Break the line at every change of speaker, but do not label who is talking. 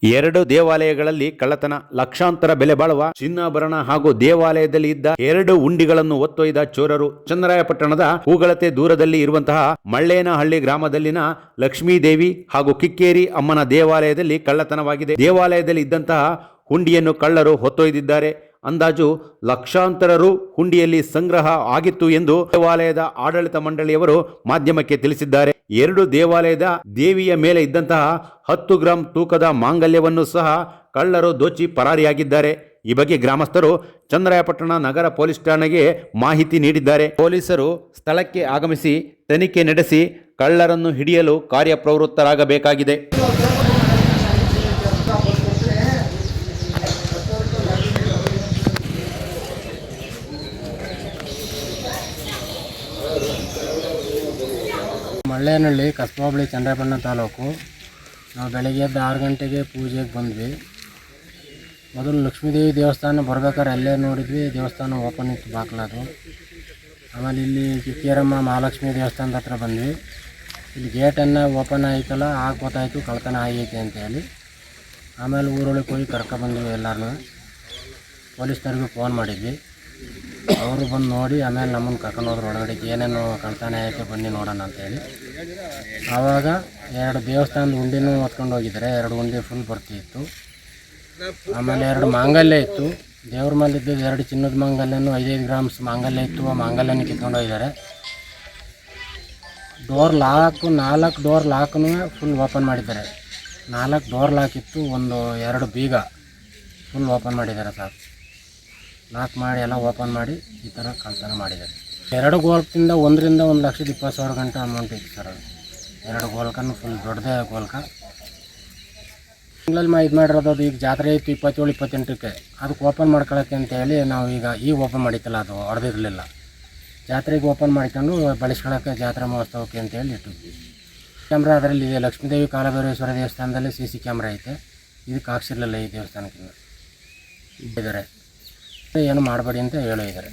ಎರಡು ದೇವಾಲಯಗಳಲ್ಲಿ ಕಳ್ಳತನ. ಲಕ್ಷಾಂತರ ಬೆಲೆ ಬಾಳುವ ಚಿನ್ನಾಭರಣ ಹಾಗೂ ದೇವಾಲಯದಲ್ಲಿ ಇದ್ದ 2 ಹುಂಡಿಗಳನ್ನು ಹೊತ್ತೊಯ್ದ ಚೋರರು. ಚನ್ನರಾಯಪಟ್ಟಣದ ಹೂಗಳತೆ ದೂರದಲ್ಲಿ ಇರುವಂತಹ ಮಳ್ಳೇನಹಳ್ಳಿ ಗ್ರಾಮದಲ್ಲಿನ ಲಕ್ಷ್ಮೀದೇವಿ ಹಾಗೂ ಕಿಕ್ಕೇರಿ ಅಮ್ಮನ ದೇವಾಲಯದಲ್ಲಿ ಕಳ್ಳತನವಾಗಿದೆ. ದೇವಾಲಯದಲ್ಲಿ ಇದ್ದಂತಹ ಹುಂಡಿಯನ್ನು ಕಳ್ಳರು ಹೊತ್ತೊಯ್ದಿದ್ದಾರೆ. ಅಂದಾಜು ಲಕ್ಷಾಂತರ ರು ಹುಂಡಿಯಲ್ಲಿ ಸಂಗ್ರಹ ಆಗಿತ್ತು ಎಂದು ದೇವಾಲಯದ ಆಡಳಿತ ಮಂಡಳಿಯವರು ಮಾಧ್ಯಮಕ್ಕೆ ತಿಳಿಸಿದ್ದಾರೆ. 2 ದೇವಾಲಯದ ದೇವಿಯ ಮೇಲೆ ಇದ್ದಂತಹ 10 ಗ್ರಾಂ ತೂಕದ ಮಾಂಗಲ್ಯವನ್ನು ಸಹ ಕಳ್ಳರು ದೋಚಿ ಪರಾರಿಯಾಗಿದ್ದಾರೆ. ಈ ಬಗ್ಗೆ ಗ್ರಾಮಸ್ಥರು ಚನ್ನರಾಯಪಟ್ಟಣ ನಗರ ಪೊಲೀಸ್ ಠಾಣೆಗೆ ಮಾಹಿತಿ ನೀಡಿದ್ದಾರೆ. ಪೊಲೀಸರು ಸ್ಥಳಕ್ಕೆ ಆಗಮಿಸಿ ತನಿಖೆ ನಡೆಸಿ ಕಳ್ಳರನ್ನು ಹಿಡಿಯಲು ಕಾರ್ಯಪ್ರವೃತ್ತರಾಗಬೇಕಾಗಿದೆ.
ಮಳ್ಳೇನಹಳ್ಳಿ ಕಸ್ಬಾ ಹೋಬಳಿ ಚನ್ನರಾಯಪಟ್ಟಣ ತಾಲೂಕು. ನಾವು ಬೆಳಗ್ಗೆ ಎದ್ದು 6 ಗಂಟೆಗೆ ಪೂಜೆಗೆ ಬಂದ್ವಿ. ಮೊದಲು ಲಕ್ಷ್ಮೀದೇವಿ ದೇವಸ್ಥಾನ ಬರ್ಬೇಕಾದ್ರೆ ಅಲ್ಲೇ ನೋಡಿದ್ವಿ, ದೇವಸ್ಥಾನ ಓಪನ್ ಇತ್ತು ಬಾಗ್ಲದು. ಆಮೇಲೆ ಇಲ್ಲಿ ಕಿಕ್ಕೇರಮ್ಮ ಮಹಾಲಕ್ಷ್ಮಿ ದೇವಸ್ಥಾನದ ಹತ್ರ ಬಂದ್ವಿ. ಇಲ್ಲಿ ಗೇಟನ್ನು ಓಪನ್ ಆಯ್ತಲ್ಲ, ಆಗ ಗೊತ್ತಾಯಿತು ಕಳ್ತನ ಆಗೈತೆ ಅಂತೇಳಿ. ಆಮೇಲೆ ಊರೊಳಗೆ ಹೋಗಿ ಕರ್ಕೊಬಂದ್ವಿ. ಎಲ್ಲರೂ ಪೊಲೀಸ್ನವ್ರಿಗೂ ಫೋನ್ ಮಾಡಿದ್ವಿ. ಅವರು ಬಂದು ನೋಡಿ ಆಮೇಲೆ ನಮ್ಮನ್ನು ಕರ್ಕೊಂಡು ಹೋದ್ರು ಒಳಗಡೆ. ಏನೇನು ಕಳ್ತನ ಆಯಿತು ಬನ್ನಿ ನೋಡೋಣ ಅಂತೇಳಿ. ಆವಾಗ 2 ದೇವಸ್ಥಾನದ ಹುಂಡಿನೂ ಹೊತ್ಕೊಂಡು ಹೋಗಿದ್ದಾರೆ. 2 ಹುಂಡಿ ಫುಲ್ ಬರ್ತಿತ್ತು. ಆಮೇಲೆ 2 ಮಾಂಗಲ್ಯ ಇತ್ತು. ದೇವ್ರ ಮೇಲೆ ಇದ್ದದ್ದು 2 ಚಿನ್ನದ ಮಾಂಗಲ್ಯನೂ 5 ಗ್ರಾಮ್ಸ್ ಮಾಂಗಲ್ಯ ಇತ್ತು. ಆ ಮಾಂಗಲ್ಯನ ಕಿತ್ಕೊಂಡು ಹೋಗಿದ್ದಾರೆ. ಡೋರ್ ಲಾಕು 4 ಡೋರ್ ಲಾಕನ್ನು ಫುಲ್ ಓಪನ್ ಮಾಡಿದ್ದಾರೆ. 4 ಡೋರ್ ಲಾಕ್ ಇತ್ತು. 2 ಬೀಗ ಫುಲ್ ಓಪನ್ ಮಾಡಿದ್ದಾರೆ ಸರ್. ಲಾಕ್ ಮಾಡಿ ಎಲ್ಲ ಓಪನ್ ಮಾಡಿ ಈ ಥರ ಕಳ್ತನ ಮಾಡಿದ್ದಾರೆ. 2 ಗೋಲ್ಕಿಂದ 1ರಿಂದ 1,20,000 ಗಂಟ ಅಮೌಂಟ್ ಇತ್ತು ಸರ್. ಅದು 2 ಗೋಲ್ಕನ್ನು ಫುಲ್ ದೊಡ್ಡದೇ ಗೋಲ್ಕ. ತಿಂಗಳಲ್ಲಿ ಇದು ಮಾಡಿರೋದು. ಅದು ಈಗ ಜಾತ್ರೆ ಇತ್ತು 27-28ಕ್ಕೆ. ಅದಕ್ಕೆ ಓಪನ್ ಮಾಡ್ಕೊಳ್ಳೋಕ್ಕೆ ಅಂತೇಳಿ ನಾವು ಈಗ ಓಪನ್ ಮಾಡಿತ್ತಲ್ಲ, ಅದು ಹೊಡೆದಿರಲಿಲ್ಲ. ಜಾತ್ರೆಗೆ ಓಪನ್ ಮಾಡ್ಕೊಂಡು ಬಳಸ್ಕೊಳ್ಳೋಕ್ಕೆ ಜಾತ್ರಾ ಮಹೋತ್ಸವಕ್ಕೆ ಅಂತೇಳಿ ಇಟ್ಟಿದ್ವಿ. ಕ್ಯಾಮ್ರಾ ಅದರಲ್ಲಿ ಇದೆ. ಲಕ್ಷ್ಮೀದೇವಿ ಕಾಲಭೈರೇಶ್ವರ ದೇವಸ್ಥಾನದಲ್ಲಿ CC ಕ್ಯಾಮ್ರಾ ಐತೆ. ಇದಕ್ಕೆ ಹಾಕ್ಸಿರ್ಲಿಲ್ಲ ಈ ದೇವಸ್ಥಾನಕ್ಕೆ ಇದ್ದಾರೆ. ಏನು ಮಾಡಬೇಡಿ ಅಂತ ಹೇಳಿದ್ದಾರೆ.